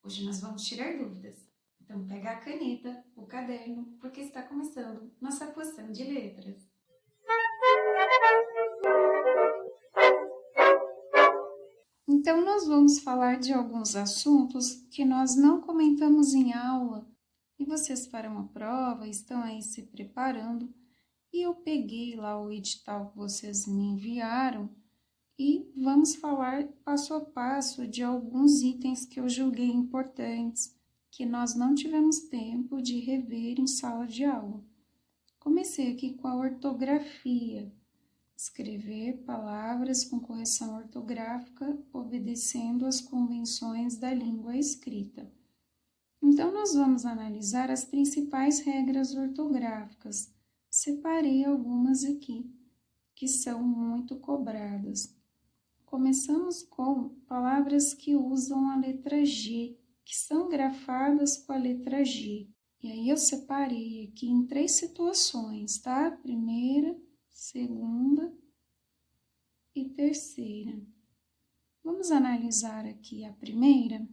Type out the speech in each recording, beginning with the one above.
Hoje nós vamos tirar dúvidas. Então, pega a caneta, o caderno, porque está começando nossa poção de letras. Então, nós vamos falar de alguns assuntos que nós não comentamos em aula e vocês farão a prova, estão aí se preparando. E eu peguei lá o edital que vocês me enviaram e vamos falar passo a passo de alguns itens que eu julguei importantes, que nós não tivemos tempo de rever em sala de aula. Comecei aqui com a ortografia, escrever palavras com correção ortográfica, obedecendo às convenções da língua escrita. Então, nós vamos analisar as principais regras ortográficas. Separei algumas aqui, que são muito cobradas. Começamos com palavras que usam a letra G, que são grafadas com a letra G. E aí eu separei aqui em 3 situações, tá? Primeira, segunda e terceira. Vamos analisar aqui a primeira.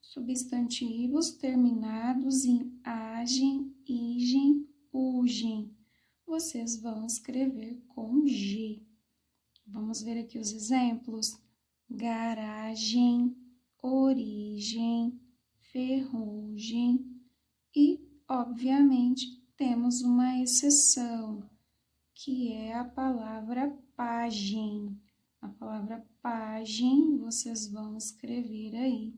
Substantivos terminados em agem, igem, ugem. Vocês vão escrever com G. Vamos ver aqui os exemplos. Garagem, origem, ferrugem e, obviamente, temos uma exceção, que é a palavra pagem. A palavra pagem vocês vão escrever aí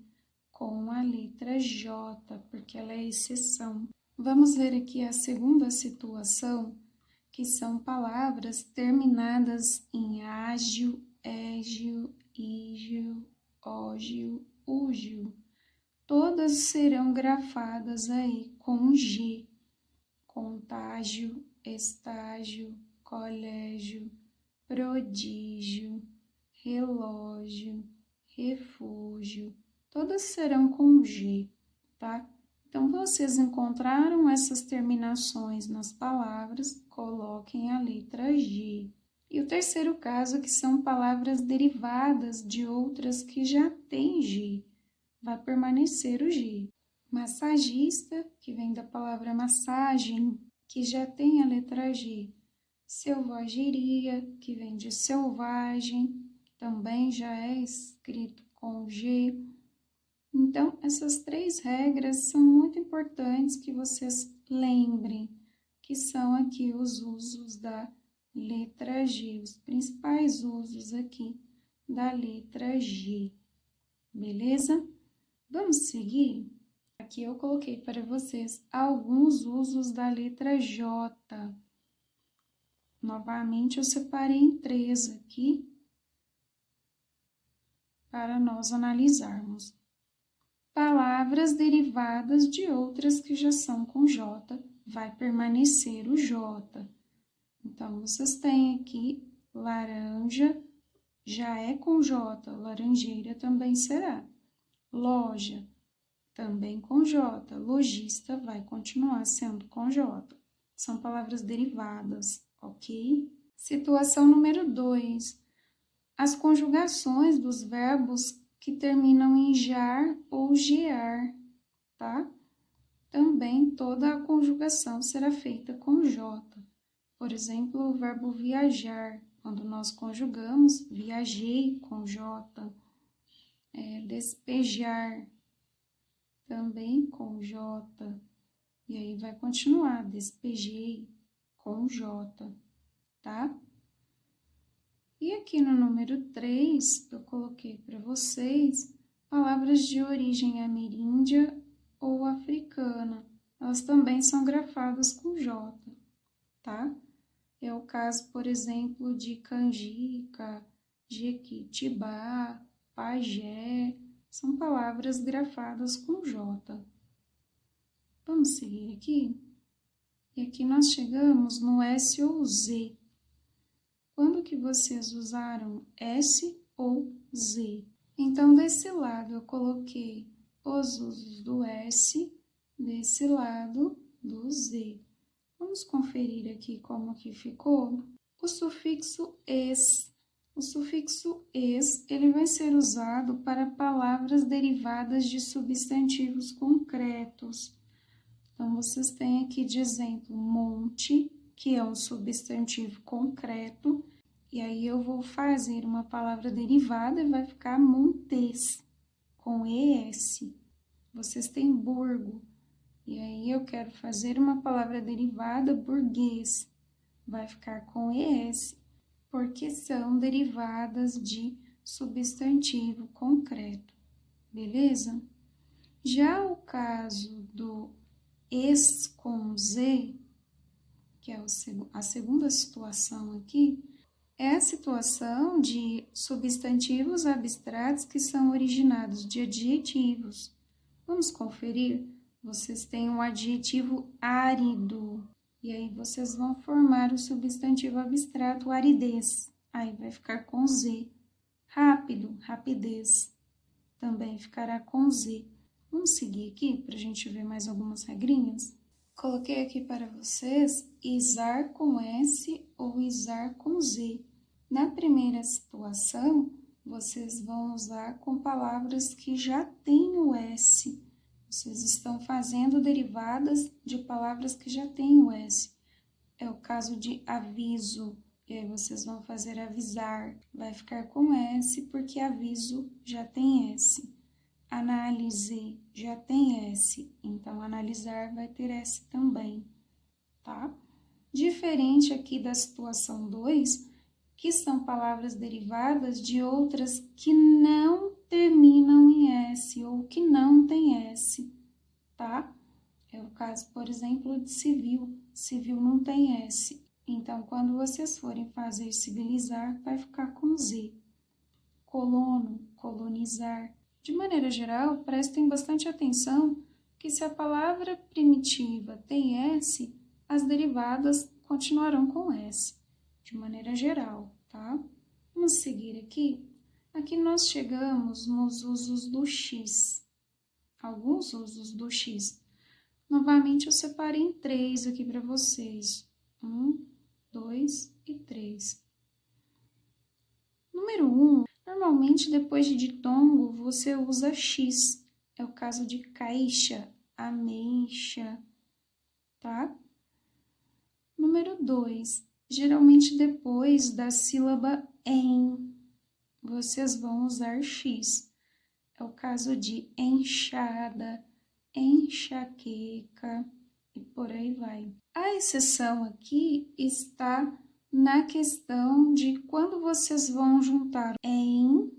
com a letra J, porque ela é exceção. Vamos ver aqui a segunda situação, que são palavras terminadas em ágil, égio, ígio, ógio, úgio. Todas serão grafadas aí com G. Contágio, estágio, colégio, prodígio, relógio, refúgio. Todas serão com G, tá? Então, vocês encontraram essas terminações nas palavras, coloquem a letra G. E o terceiro caso, que são palavras derivadas de outras que já têm G, vai permanecer o G. Massagista, que vem da palavra massagem, que já tem a letra G. Selvageria, que vem de selvagem, também já é escrito com G. Então, essas 3 regras são muito importantes que vocês lembrem, que são aqui os usos da letra G, os principais usos aqui da letra G, beleza? Vamos seguir? Aqui eu coloquei para vocês alguns usos da letra J. Novamente, eu separei em 3 aqui para nós analisarmos. Palavras derivadas de outras que já são com J, vai permanecer o J. Então, vocês têm aqui laranja, já é com J, laranjeira também será. Loja, também com J, lojista vai continuar sendo com J. São palavras derivadas, ok? Situação número 2. As conjugações dos verbos que terminam em jar ou gear, tá? Também toda a conjugação será feita com J. Por exemplo, o verbo viajar, quando nós conjugamos, viajei com J. Despejar, também com J. E aí vai continuar, despejei com J, tá? E aqui no número 3, eu coloquei para vocês palavras de origem ameríndia ou africana. Elas também são grafadas com J, tá? É o caso, por exemplo, de canjica, jequitibá, pajé. São palavras grafadas com J. Vamos seguir aqui? E aqui nós chegamos no S ou Z. Quando que vocês usaram S ou Z? Então, desse lado eu coloquei os usos do S, desse lado do Z. Vamos conferir aqui como que ficou? O sufixo es. O sufixo -es, ele vai ser usado para palavras derivadas de substantivos concretos. Então, vocês têm aqui de exemplo, monte, que é um substantivo concreto, e aí eu vou fazer uma palavra derivada e vai ficar montes, com ES. Vocês têm burgo, e aí eu quero fazer uma palavra derivada, burguês, vai ficar com ES, porque são derivadas de substantivo concreto, beleza? Já o caso do es com Z, que é a segunda situação aqui, é a situação de substantivos abstratos que são originados de adjetivos. Vamos conferir? Vocês têm um adjetivo árido, e aí vocês vão formar o substantivo abstrato aridez, aí vai ficar com Z. Rápido, rapidez, também ficará com Z. Vamos seguir aqui para a gente ver mais algumas regrinhas? Coloquei aqui para vocês isar com S ou isar com Z. Na primeira situação, vocês vão usar com palavras que já têm o S. Vocês estão fazendo derivadas de palavras que já têm o S. É o caso de aviso, e aí vocês vão fazer avisar. Vai ficar com S porque aviso já tem S. Análise já tem S, então analisar vai ter S também, tá? Diferente aqui da situação 2, que são palavras derivadas de outras que não terminam em S ou que não tem S, tá? É o caso, por exemplo, de civil. Civil não tem S. Então, quando vocês forem fazer civilizar, vai ficar com Z. Colono, colonizar. De maneira geral, prestem bastante atenção que se a palavra primitiva tem S, as derivadas continuarão com S, de maneira geral, tá? Vamos seguir aqui. Aqui nós chegamos nos usos do X. Alguns usos do X. Novamente, eu separei em 3 aqui para vocês. 1, 2 e 3. Número 1. Normalmente, depois de ditongo, você usa X. É o caso de caixa, ameixa, tá? Número 2. Geralmente, depois da sílaba em, vocês vão usar X. É o caso de enxada, enxaqueca e por aí vai. A exceção aqui está na questão de quando vocês vão juntar em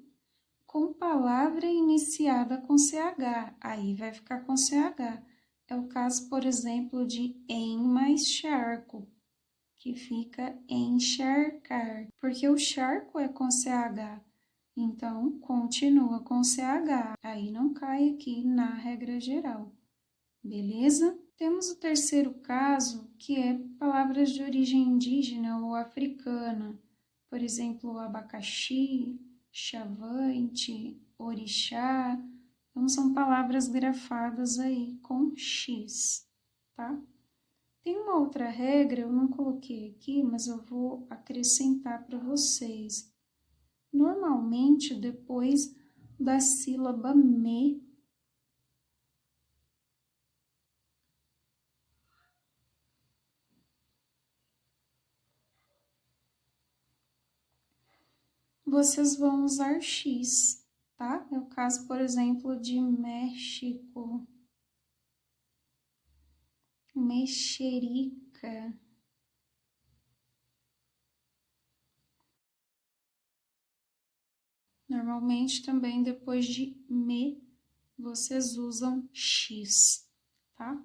com palavra iniciada com CH, aí vai ficar com CH. É o caso, por exemplo, de em mais charco, que fica encharcar, porque o charco é com CH, então continua com CH, aí não cai aqui na regra geral, beleza? Temos o terceiro caso, que é palavras de origem indígena ou africana, por exemplo, abacaxi, chavante, orixá, então são palavras grafadas aí com X, tá? Tem uma outra regra, eu não coloquei aqui, mas eu vou acrescentar para vocês. Normalmente, depois da sílaba me, vocês vão usar X, tá? É o caso, por exemplo, de México, mexerica. Normalmente, também depois de me, vocês usam X, tá?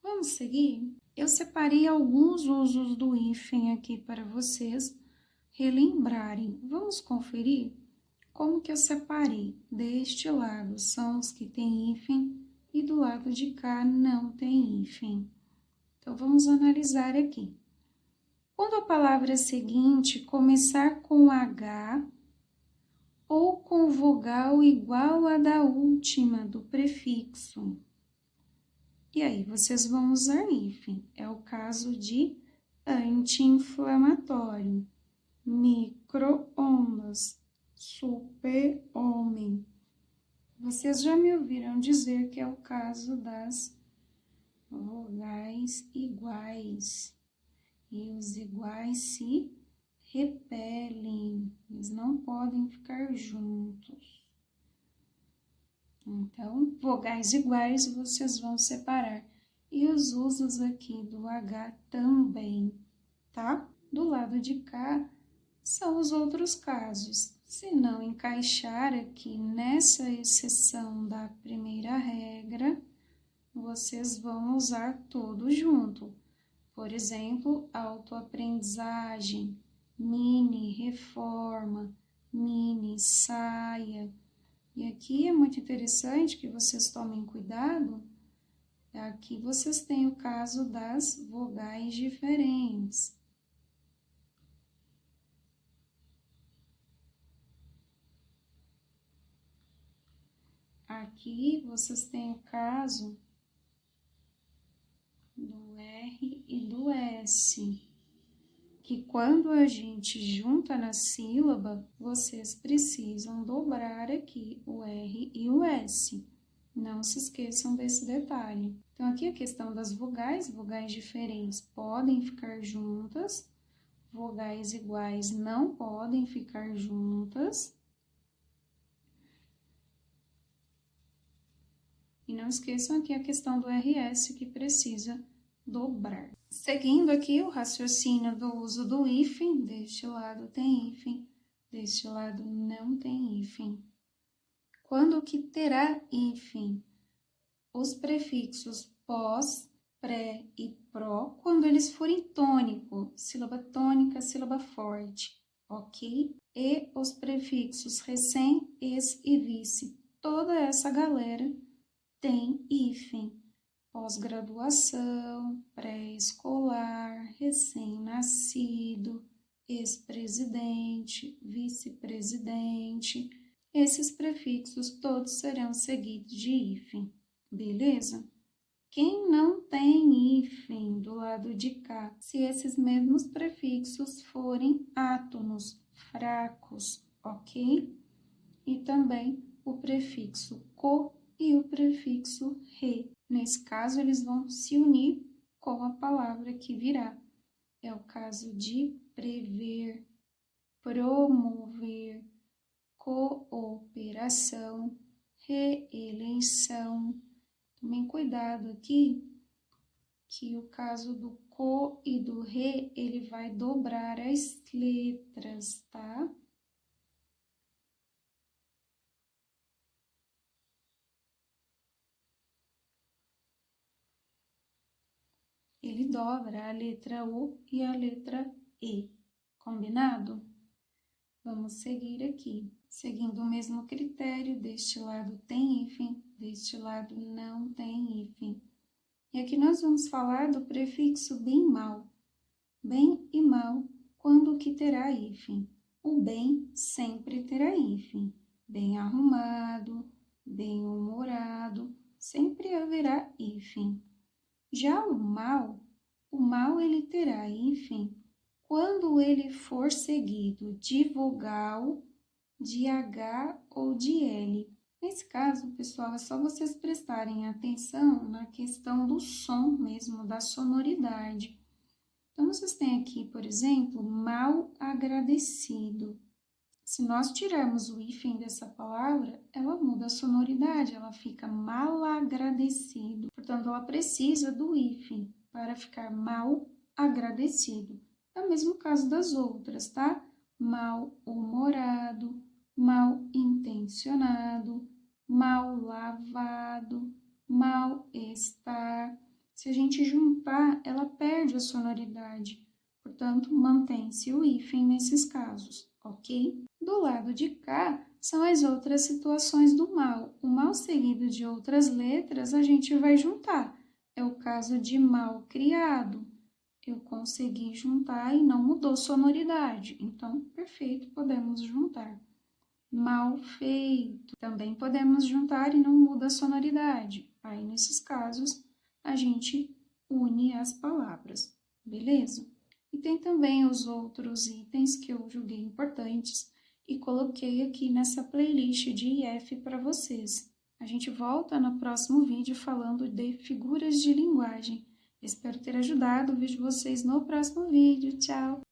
Vamos seguir? Eu separei alguns usos do hífen aqui para vocês relembrarem. Vamos conferir como que eu separei. Deste lado são os que têm hífen e do lado de cá não tem hífen. Então, vamos analisar aqui. Quando a palavra seguinte começar com H ou com vogal igual à da última do prefixo, e aí vocês vão usar hífen. É o caso de anti-inflamatório. micro-ondas, super-homem. Vocês já me ouviram dizer que é o caso das vogais iguais. E os iguais se repelem, eles não podem ficar juntos. Então, vogais iguais vocês vão separar. E os usos aqui do H também, tá? Do lado de cá são os outros casos. Se não encaixar aqui nessa exceção da primeira regra, vocês vão usar tudo junto. Por exemplo, autoaprendizagem, mini reforma, mini saia. E aqui é muito interessante que vocês tomem cuidado. Aqui vocês têm o caso das vogais diferentes. Aqui vocês têm o caso do R e do S, que quando a gente junta na sílaba, vocês precisam dobrar aqui o R e o S. Não se esqueçam desse detalhe. Então, aqui a questão das vogais diferentes podem ficar juntas, vogais iguais não podem ficar juntas. E não esqueçam aqui a questão do RS, que precisa dobrar. Seguindo aqui o raciocínio do uso do hífen, deste lado tem hífen, deste lado não tem hífen. Quando que terá hífen? Os prefixos pós, pré e pró, quando eles forem tônico, sílaba tônica, sílaba forte, ok? E os prefixos recém, ex e vice. Toda essa galera tem hífen. Pós-graduação, pré-escolar, recém-nascido, ex-presidente, vice-presidente. Esses prefixos todos serão seguidos de hífen, beleza? Quem não tem hífen do lado de cá, se esses mesmos prefixos forem átonos, fracos, ok? E também o prefixo co e o prefixo re. Nesse caso, eles vão se unir com a palavra que virá. É o caso de prever, promover, cooperação, reeleição. Tomem cuidado aqui, que o caso do co e do re, ele vai dobrar as letras, tá? Ele dobra a letra U e a letra E, combinado? Vamos seguir aqui. Seguindo o mesmo critério, deste lado tem hífen, deste lado não tem hífen. E aqui nós vamos falar do prefixo bem-mal. Bem e mal, quando que terá hífen? O bem sempre terá hífen. Bem arrumado, bem-humorado, sempre haverá hífen. Já o mal ele terá hífen quando ele for seguido de vogal, de H ou de L. Nesse caso, pessoal, é só vocês prestarem atenção na questão do som mesmo, da sonoridade. Então, vocês têm aqui, por exemplo, mal agradecido. Se nós tirarmos o hífen dessa palavra, ela muda a sonoridade, ela fica mal agradecido. Portanto, ela precisa do hífen para ficar mal agradecido. É o mesmo caso das outras, tá? Mal-humorado, mal-intencionado, mal lavado, mal-estar. Se a gente juntar, ela perde a sonoridade. Portanto, mantém-se o hífen nesses casos, ok? Do lado de cá, são as outras situações do mal. O mal seguido de outras letras, a gente vai juntar. É o caso de mal criado. Eu consegui juntar e não mudou sonoridade. Então, perfeito, podemos juntar. Mal feito. Também podemos juntar e não muda a sonoridade. Aí, nesses casos, a gente une as palavras, beleza? E tem também os outros itens que eu julguei importantes e coloquei aqui nessa playlist de IF para vocês. A gente volta no próximo vídeo falando de figuras de linguagem. Espero ter ajudado. Vejo vocês no próximo vídeo. Tchau!